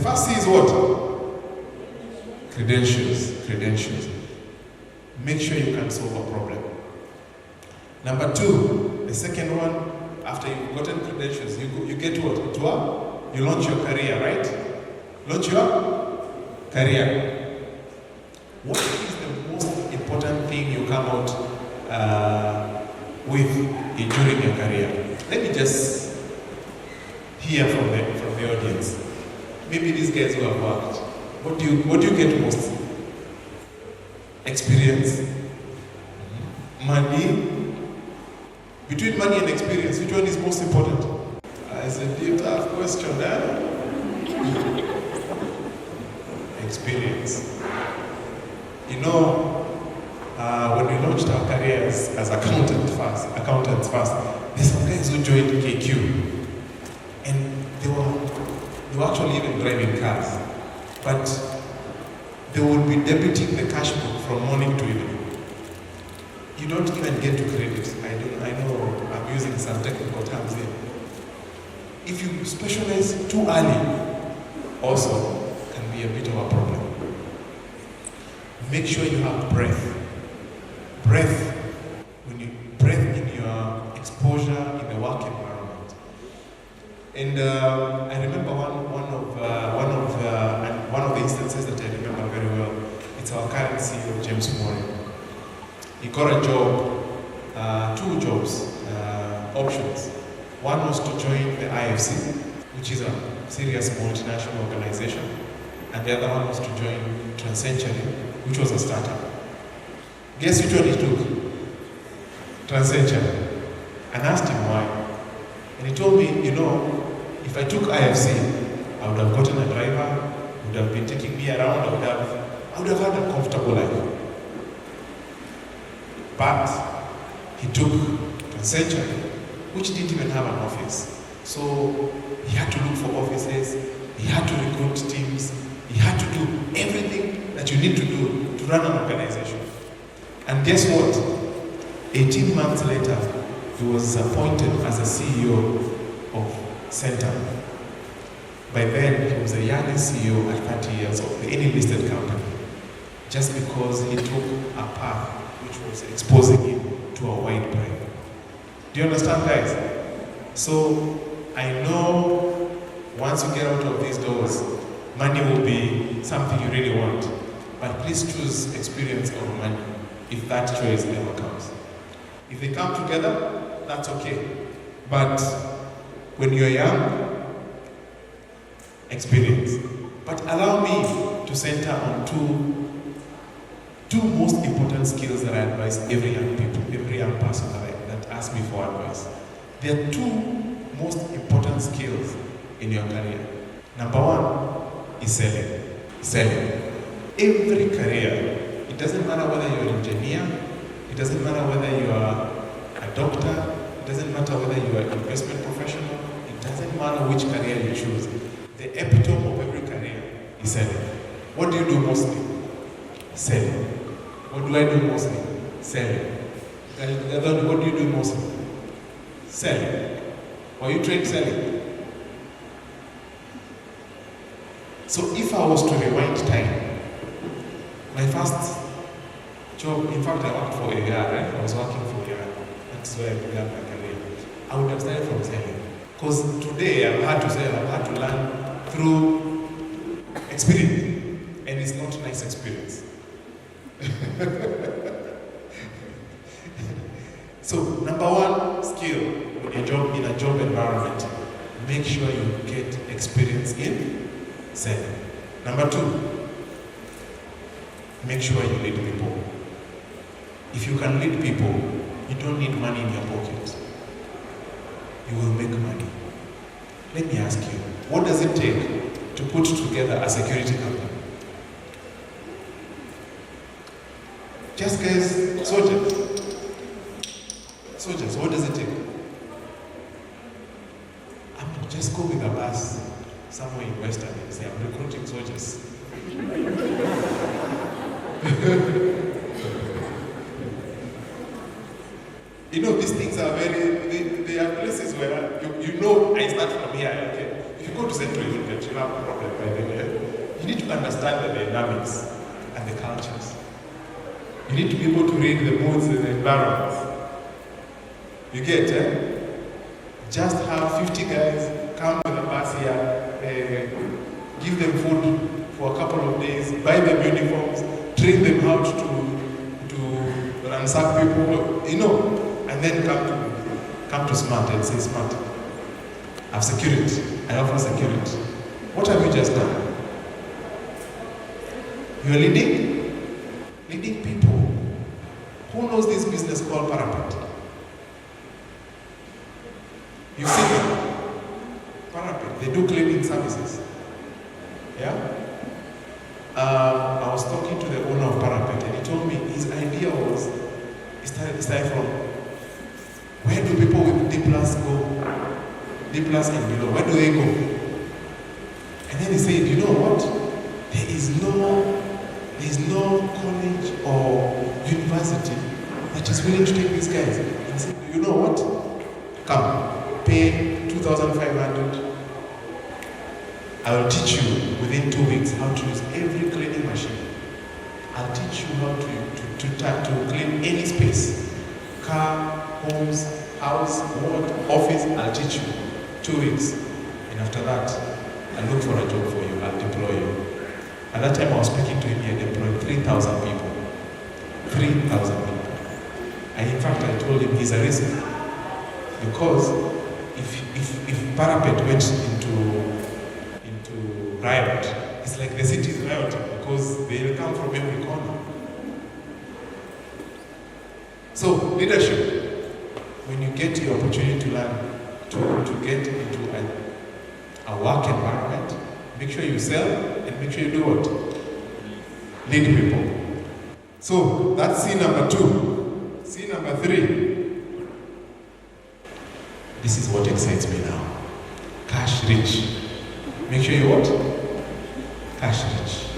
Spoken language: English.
first C is what? Credentials. Make sure you can solve a problem. Number 2, the second one, after you've gotten credentials, you get what? You launch your career, right? Launch your career. What is the most important thing you come out with during your career? Let me just hear from the audience. Maybe these guys who have worked. What do you get most? Experience? Money? Between money and experience, which one is most important? It's a deep, tough question, eh? Experience. You know, when we launched our careers as accountants first, there's some guys who joined KQ, and they were actually even driving cars, but they would be debiting the cash book from morning to evening. You don't even get to credit. I know I'm using some technical terms here. If you specialize too early, also can be a bit of a problem. Make sure you have breadth. When you breadth in your exposure in the work environment. And I remember one of the instances that I remember very well. It's our current CEO, James Muchiri. He got a job, 2 jobs, options. One was to join the IFC, which is a serious multinational organization, and the other one was to join Transcentury, which was a startup. Guess which one he took? Transcentury. And asked him why. And he told me, if I took IFC, I would have gotten a driver, would have been taking me around, I would have had a comfortable life. But he took Transcentury, which didn't even have an office. So he had to look for offices, he had to recruit teams, he had to do everything that you need to do to run an organization. And guess what? 18 months later, he was appointed as a CEO of Center. By then, he was the youngest CEO at 30 years of any listed company, just because he took a path which was exposing him to a wide breadth. Do you understand, guys? So, I know once you get out of these doors, money will be something you really want. But please choose experience over money if that choice ever comes. If they come together, that's okay. But when you're young, experience. But allow me to center on two most important skills that I advise every young person that asks me for advice. There are 2 most important skills in your career. Number 1 is selling. Every career, it doesn't matter whether you're an engineer, it doesn't matter whether you are a doctor, it doesn't matter whether you are an investment professional, it doesn't matter which career you choose. The epitome of every career is selling. What do you do mostly? Selling. What do I do mostly? Selling. What do you do mostly? Selling. Were you trained selling? So if I was to rewind time, my first job, in fact I worked for a year, right? I was working for a year. That's where I began my career. I would have started from selling. Because today I've had to sell, I've had to learn through experience. And it's not a nice experience. So, number 1 skill in a job environment, make sure you get experience in selling. Number 2, make sure you lead people. If you can lead people, you don't need money in your pocket. You will make money. Let me ask you, what does it take to put together a security company? Just guys, soldiers, what does it take? Just go with a bus somewhere in Western and say, I'm recruiting soldiers. These things are they are places where I start from here, okay? If you go to Central, you have a problem by the way. You need to understand the dynamics and the cultures. You need to be able to read the moods and the environments. You get, Just have 50 guys come to the bus here, give them food for a couple of days, buy them uniforms, train them how to ransack people, and then come to SMART and say, SMART, I have security, I offer security. What have you just done? You are leading people. Who knows this business called parapet? You see them? Parapet, they do cleaning services. Yeah? I was talking to the owner of Parapet and he told me his idea was, it started from, where do people with D+ go? D+ and below, where do they go? And then he said, you know what? There is no college or university that is willing to take these guys. And he said, you know what? Come, pay 2,500. I will teach you within 2 weeks how to use every cleaning machine. I'll teach you how to clean any space. Car, homes, house, ward, office, I'll teach you. 2 weeks. And after that, I'll look for a job for you. I'll deploy you. At that time I was speaking to him, he had employed 3,000 people. 3,000 people. And in fact, I told him he's a risk. Because if Parapet went into riot, it's like the city is rioting because they will come from every corner. So, leadership, when you get the opportunity to learn, to get into a work environment, make sure you sell and make sure you do what? Lead people. So, that's C number 2. C number 3. This is what excites me now. Cash rich. Make sure you what? Cash rich.